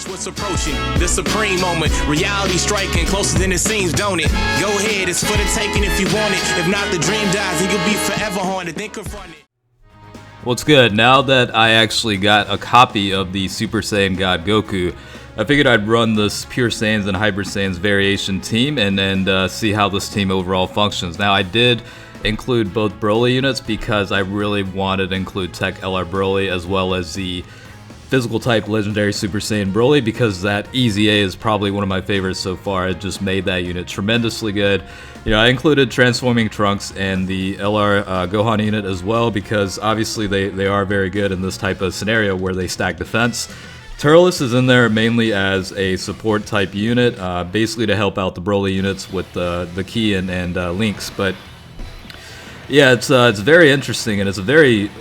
Watch what's approaching, the supreme moment. Reality striking closer than it seems, don't it? Go ahead, it's for the taking if you want it. If not, the dream dies and you'll be forever haunted. Then confront it. What's good? Now that I actually got a copy of the Super Saiyan God Goku, I figured I'd run this Pure Saiyans and Hybrid Saiyans variation team and see how this team overall functions. Now, I did include both Broly units because I really wanted to include TEQ LR Broly as well as the physical type legendary Super Saiyan Broly, because that EZA is probably one of my favorites so far. It just made that unit tremendously good. You know, I included Transforming Trunks and the LR Gohan unit as well because obviously they are very good in this type of scenario where they stack defense. Turles is in there mainly as a support type unit, basically to help out the Broly units with the key and links. But yeah, it's very interesting, and it's a very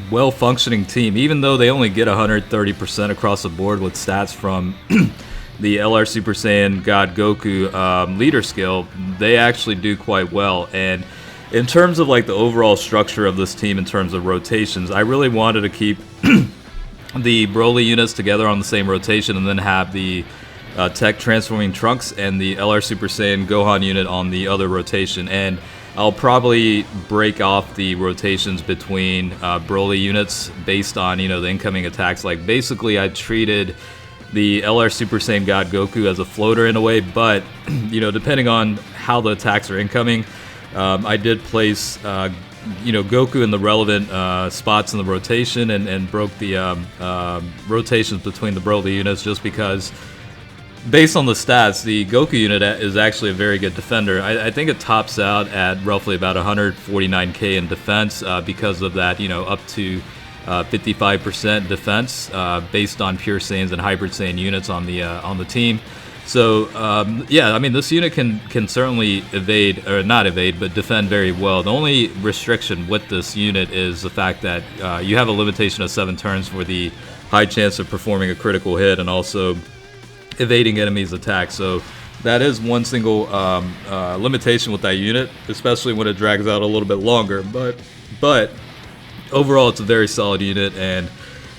well-functioning team. Even though they only get 130% across the board with stats from the LR Super Saiyan God Goku leader skill, they actually do quite well. And in terms of like the overall structure of this team in terms of rotations, I really wanted to keep the Broly units together on the same rotation and then have the TEQ Transforming Trunks and the LR Super Saiyan Gohan unit on the other rotation. And I'll probably break off the rotations between Broly units based on, you know, the incoming attacks. Like basically I treated the LR Super Saiyan God Goku as a floater in a way, but you know, depending on how the attacks are incoming, I did place you know, Goku in the relevant spots in the rotation and broke the rotations between the Broly units just because based on the stats, the Goku unit is actually a very good defender. I think it tops out at roughly about 149k in defense because of that, you know, up to 55% defense based on Pure Saiyans and Hybrid Saiyan units on the team. So yeah, I mean, this unit can certainly evade, or not evade, but defend very well. The only restriction with this unit is the fact that you have a limitation of 7 turns for the high chance of performing a critical hit and also evading enemies' attacks. So that is one single limitation with that unit, especially when it drags out a little bit longer. But overall, it's a very solid unit, and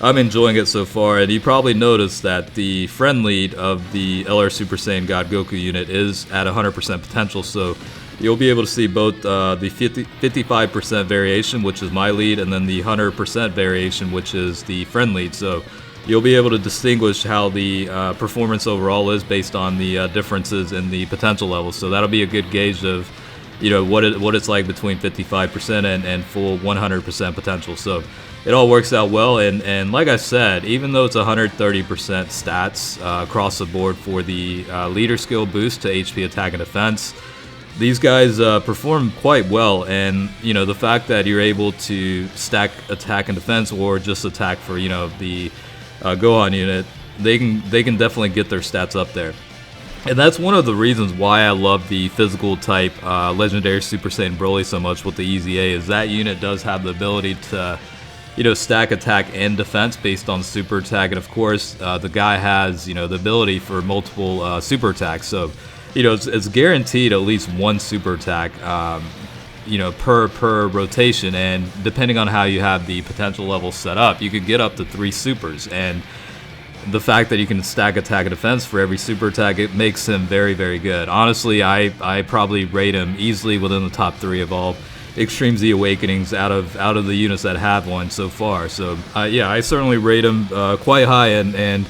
I'm enjoying it so far. And you probably noticed that the friend lead of the LR Super Saiyan God Goku unit is at 100% potential. So you'll be able to see both the 55% variation, which is my lead, and then the 100% variation, which is the friend lead. So you'll be able to distinguish how the performance overall is based on the differences in the potential levels. So that'll be a good gauge of, you know, what it's like between 55% and full 100% potential. So it all works out well. And like I said, even though it's 130% stats across the board for the leader skill boost to HP attack and defense, these guys perform quite well. And you know, the fact that you're able to stack attack and defense or just attack for, you know, the Gohan unit, they can definitely get their stats up there. And that's one of the reasons why I love the physical type legendary Super Saiyan Broly so much with the EZA, is that unit does have the ability to, you know, stack attack and defense based on super attack. And of course, the guy has, you know, the ability for multiple super attacks. So, you know, it's guaranteed at least one super attack, you know, per rotation. And depending on how you have the potential level set up, you could get up to 3 supers. And the fact that you can stack attack and defense for every super attack, it makes him very, very good. Honestly, I probably rate him easily within the top 3 of all Extreme Z Awakenings out of the units that have one so far. So yeah, I certainly rate him quite high, and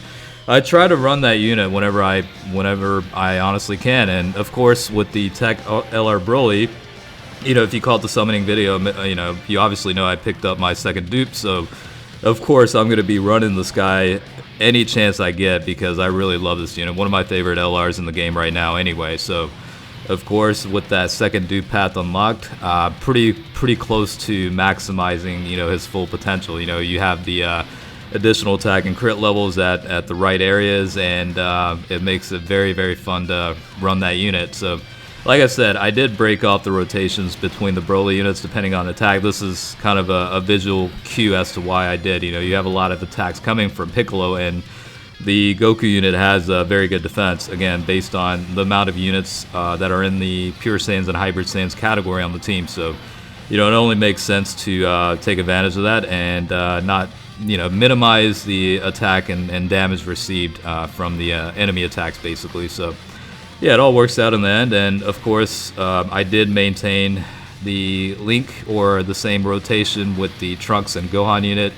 I try to run that unit whenever I honestly can. And of course, with the TEQ LR Broly, you know, if you call it the summoning video, you know, you obviously know I picked up my second dupe. So of course, I'm going to be running this guy any chance I get because I really love this unit. One of my favorite LRs in the game right now anyway. So of course, with that second dupe path unlocked, pretty close to maximizing, you know, his full potential. You know, you have the additional attack and crit levels at the right areas, and it makes it very, very fun to run that unit. So like I said, I did break off the rotations between the Broly units depending on attack. This is kind of a visual cue as to why I did. You know, you have a lot of attacks coming from Piccolo, and the Goku unit has a very good defense, again, based on the amount of units that are in the Pure Saiyans and Hybrid Saiyans category on the team. So, you know, it only makes sense to take advantage of that and not minimize the attack and damage received from the enemy attacks, basically. So yeah, it all works out in the end. And of course, I did maintain the link or the same rotation with the Trunks and Gohan unit,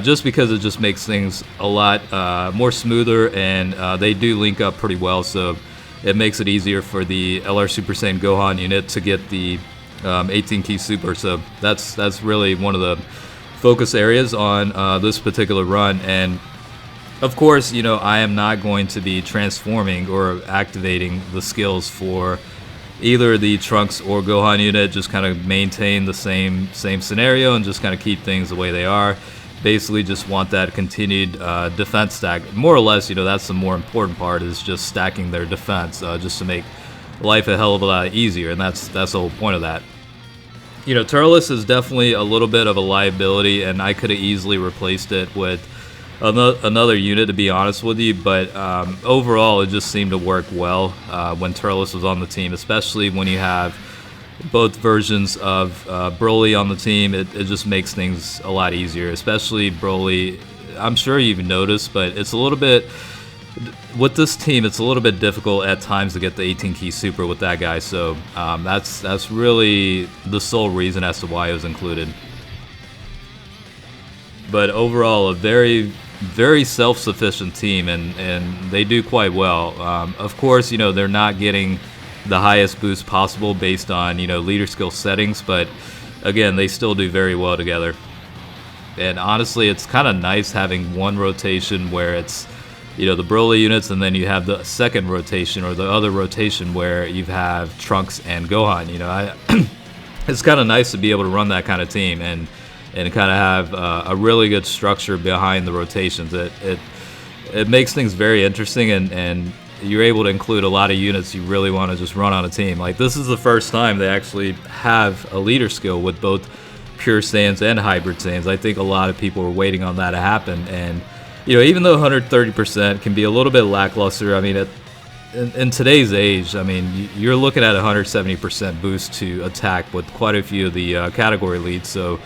just because it just makes things a lot more smoother, and they do link up pretty well, so it makes it easier for the LR Super Saiyan Gohan unit to get the 18 key super. So that's really one of the focus areas on this particular run. And of course, I am not going to be transforming or activating the skills for either the Trunks or Gohan unit. Just kind of maintain the same scenario and just kind of keep things the way they are. Basically just want that continued defense stack. More or less, that's the more important part, is just stacking their defense, just to make life a hell of a lot easier, and that's the whole point of that. Turles is definitely a little bit of a liability, and I could have easily replaced it with another unit, to be honest with you, but overall it just seemed to work well when Turles was on the team, especially when you have both versions of Broly on the team. It just makes things a lot easier, especially Broly. I'm sure you've noticed, but it's a little bit, with this team, it's a little bit difficult at times to get the 18 key super with that guy, so that's really the sole reason as to why it was included. But overall, a very, very self-sufficient team, and they do quite well. Of course, they're not getting the highest boost possible based on leader skill settings, but again, they still do very well together. And honestly, it's kind of nice having one rotation where it's the Broly units, and then you have the second rotation or the other rotation where you have Trunks and Gohan. It's kind of nice to be able to run that kind of team and kind of have a really good structure behind the rotations. It makes things very interesting, and you're able to include a lot of units you really want to just run on a team. Like, this is the first time they actually have a leader skill with both Pure Saiyans and Hybrid Saiyans. I think a lot of people were waiting on that to happen, and even though 130% can be a little bit lackluster, I mean, in today's age, I mean, you're looking at 170% boost to attack with quite a few of the category leads. So,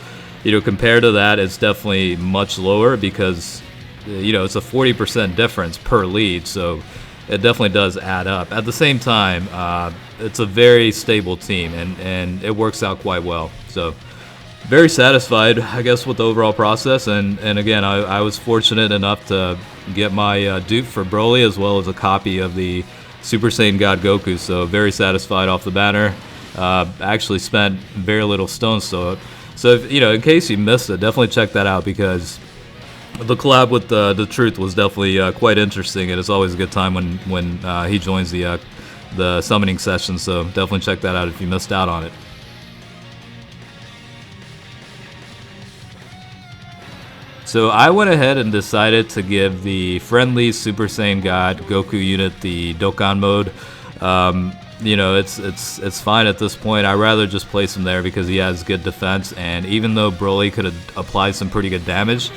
compared to that, it's definitely much lower because, it's a 40% difference per lead. So it definitely does add up. At the same time, it's a very stable team, and it works out quite well. So very satisfied, I guess, with the overall process. And again, I was fortunate enough to get my dupe for Broly, as well as a copy of the Super Saiyan God Goku. So very satisfied off the banner. Actually spent very little stones. So if, in case you missed it, definitely check that out, because the collab with the Truth was definitely quite interesting, and it's always a good time when he joins the summoning session. So definitely check that out if you missed out on it. So I went ahead and decided to give the friendly Super Saiyan God Goku unit the Dokkan mode. It's fine at this point. I'd rather just place him there because he has good defense, and even though Broly could have applied some pretty good damage,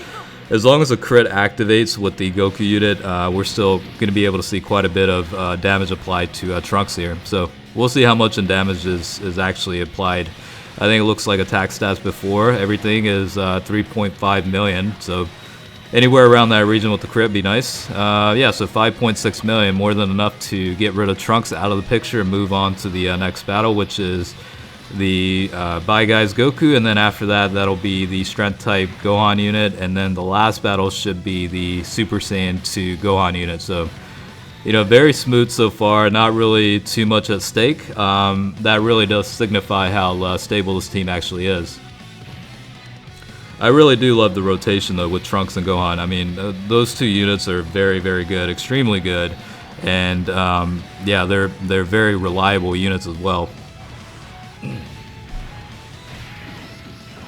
as long as a crit activates with the Goku unit, we're still going to be able to see quite a bit of damage applied to Trunks here. So we'll see how much in damage is actually applied. I think it looks like attack stats before everything is 3.5 million. So anywhere around that region with the crit be nice. Yeah, so 5.6 million, more than enough to get rid of Trunks out of the picture and move on to the next battle, which is the Bye Guys Goku, and then after that, that'll be the Strength type Gohan unit, and then the last battle should be the Super Saiyan 2 Gohan unit. So, very smooth so far, not really too much at stake. That really does signify how stable this team actually is. I really do love the rotation though with Trunks and Gohan. I mean, those two units are very, very good, extremely good, and yeah, they're very reliable units as well.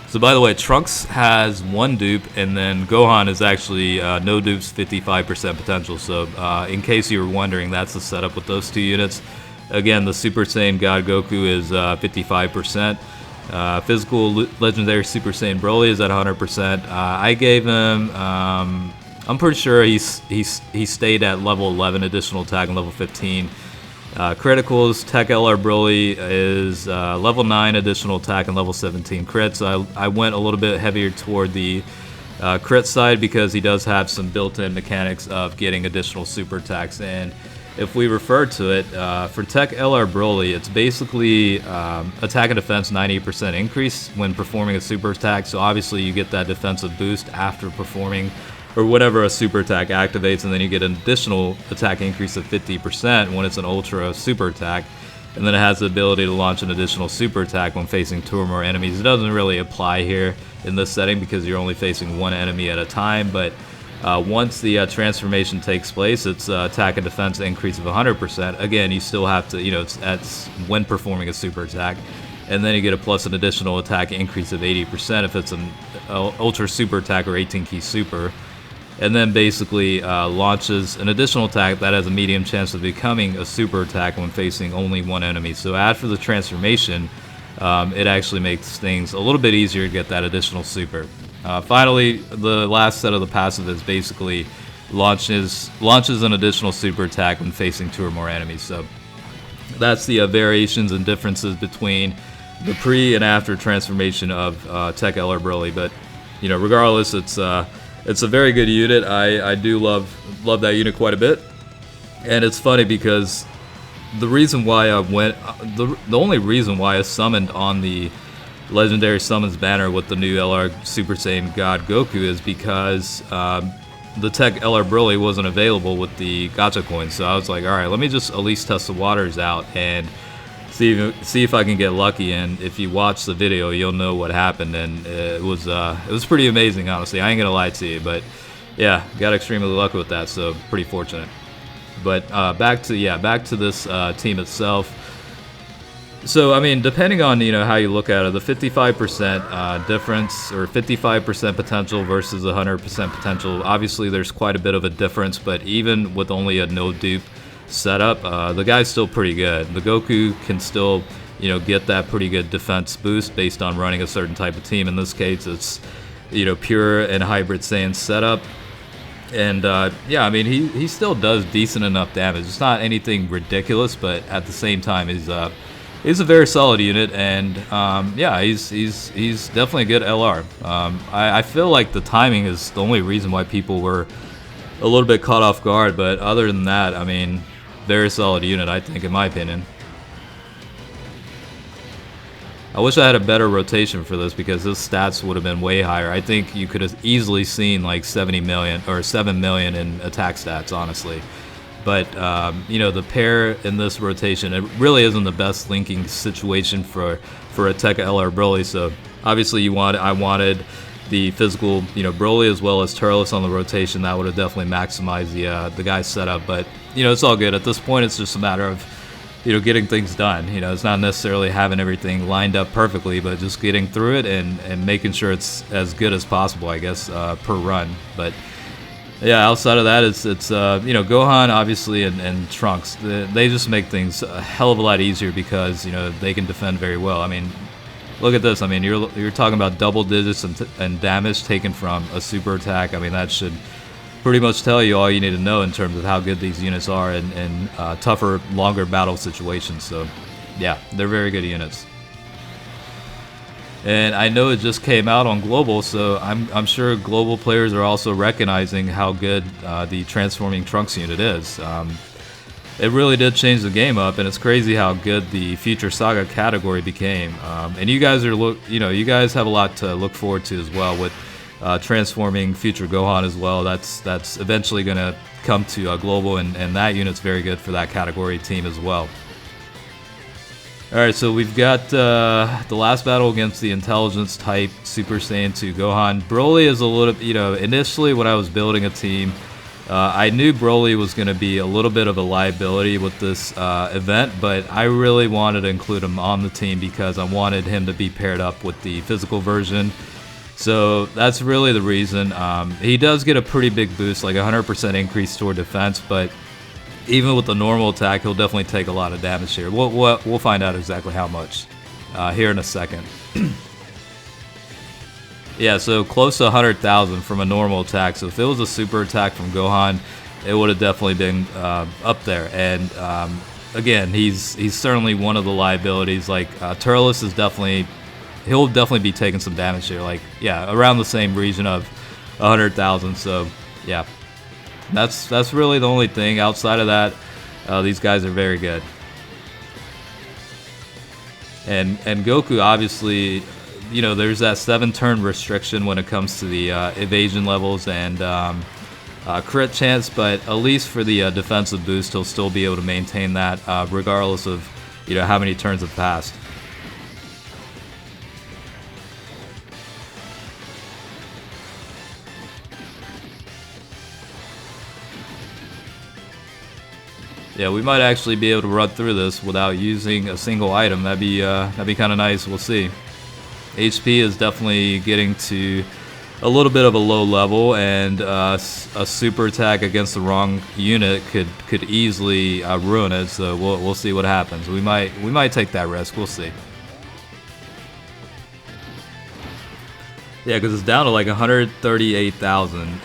So by the way, Trunks has one dupe, and then Gohan is actually no dupes, 55% potential. So in case you were wondering, that's the setup with those two units. Again, the Super Saiyan God Goku is 55%. Physical Legendary Super Saiyan Broly is at 100%. I gave him, I'm pretty sure he stayed at level 11 additional attack and level 15. Criticals, TEQ LR Broly is level 9 additional attack and level 17 crit. So I went a little bit heavier toward the crit side because he does have some built-in mechanics of getting additional super attacks. And if we refer to it, for TEQ LR Broly, it's basically attack and defense 90% increase when performing a super attack. So obviously you get that defensive boost after performing or whenever a super attack activates, and then you get an additional attack increase of 50% when it's an ultra super attack. And then it has the ability to launch an additional super attack when facing 2 or more enemies. It doesn't really apply here in this setting because you're only facing 1 enemy at a time, but once the transformation takes place, it's attack and defense increase of 100%. Again, you still have to, it's when performing a super attack. And then you get a plus an additional attack increase of 80% if it's an ultra super attack or 18 key super. And then basically launches an additional attack that has a medium chance of becoming a super attack when facing only 1 enemy. So after the transformation, it actually makes things a little bit easier to get that additional super. Finally, the last set of the passive is basically launches an additional super attack when facing 2 or more enemies. So that's the variations and differences between the pre and after transformation of TEQ LR Broly. But regardless, it's a very good unit. I do love that unit quite a bit, and it's funny because the reason why I went, the only reason why I summoned on the Legendary Summons banner with the new LR Super Saiyan God Goku is because the TEQ LR Broly wasn't available with the gacha coins. So I was like, all right, let me just at least test the waters out and see if I can get lucky. And if you watch the video, you'll know what happened. And it was pretty amazing, honestly. I ain't gonna lie to you, but yeah, got extremely lucky with that. So pretty fortunate. But back to this team itself. So I mean, depending on how you look at it, the 55% difference or 55% potential versus 100% potential. Obviously, there's quite a bit of a difference, but even with only a no dupe setup, the guy's still pretty good. The Goku can still get that pretty good defense boost based on running a certain type of team. In this case, it's pure and hybrid Saiyan setup. And yeah, I mean, he still does decent enough damage. It's not anything ridiculous, but at the same time, he's a very solid unit. And yeah, he's definitely a good LR. I feel like the timing is the only reason why people were a little bit caught off guard. But other than that, I mean, very solid unit, I think, in my opinion. I wish I had a better rotation for this because his stats would have been way higher. I think you could have easily seen like 70 million or 7 million in attack stats, honestly. But the pair in this rotation, it really isn't the best linking situation for a TEQ LR Broly. So obviously I wanted the physical Broly as well as Turles on the rotation. That would have definitely maximized the guy's setup. But it's all good at this point. It's just a matter of getting things done. It's not necessarily having everything lined up perfectly, but just getting through it and making sure it's as good as possible, I guess, per run. But yeah, outside of that, it's Gohan obviously and Trunks. They just make things a hell of a lot easier because they can defend very well. I mean, look at this. I mean, you're talking about double digits and damage taken from a super attack. I mean, that should pretty much tell you all you need to know in terms of how good these units are in tougher, longer battle situations. So yeah, they're very good units. And I know it just came out on Global, so I'm sure Global players are also recognizing how good the Transforming Trunks unit is. It really did change the game up, and it's crazy how good the Future Saga category became. And you guys you guys have a lot to look forward to as well with transforming Future Gohan as well. That's eventually going to come to Global, and that unit's very good for that category team as well. Alright, so we've got the last battle against the Intelligence type Super Saiyan 2 Gohan. Broly is a little, initially when I was building a team, I knew Broly was going to be a little bit of a liability with this event, but I really wanted to include him on the team because I wanted him to be paired up with the physical version. So that's really the reason. He does get a pretty big boost, like 100% increase toward defense, but even with the normal attack, he'll definitely take a lot of damage here. We'll find out exactly how much here in a second. Yeah, so close to 100,000 from a normal attack. So if it was a super attack from Gohan, it would have definitely been up there. And again, he's certainly one of the liabilities. Like Turles is he'll definitely be taking some damage here. Like, yeah, around the same region of 100,000. So yeah, that's really the only thing. Outside of that, these guys are very good. And Goku, obviously, you know, there's that 7-turn restriction when it comes to the evasion levels and crit chance, but at least for the defensive boost, he'll still be able to maintain that regardless of, you know, how many turns have passed. Yeah, we might actually be able to run through this without using a single item. That'd be kind of nice. We'll see. HP is definitely getting to a little bit of a low level, and a super attack against the wrong unit could easily ruin it. So we'll see what happens. We might take that risk. We'll see. Yeah, because it's down to like 138,000.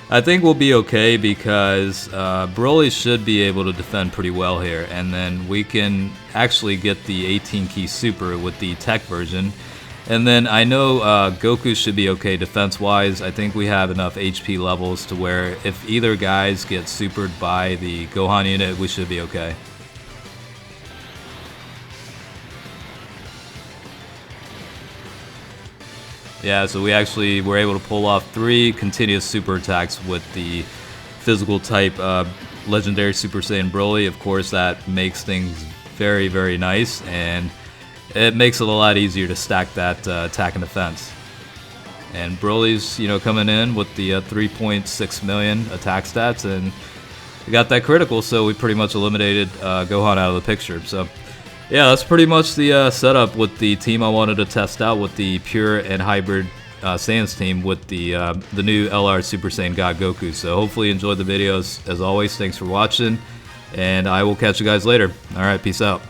I think we'll be okay because Broly should be able to defend pretty well here, and then we can actually get the 18 key super with the tech version. And then I know Goku should be okay defense-wise. I think we have enough HP levels to where if either guys get supered by the Gohan unit, we should be okay. Yeah, so we actually were able to pull off 3 continuous super attacks with the physical type legendary Super Saiyan Broly. Of course, that makes things very, very nice, and it makes it a lot easier to stack that attack and defense. And Broly's, you know, coming in with the 3.6 million attack stats, and we got that critical, so we pretty much eliminated Gohan out of the picture. So yeah, that's pretty much the setup with the team I wanted to test out with the pure and hybrid Saiyans team with the new LR Super Saiyan God Goku. So hopefully you enjoyed the videos. As always, thanks for watching, and I will catch you guys later. All right, peace out.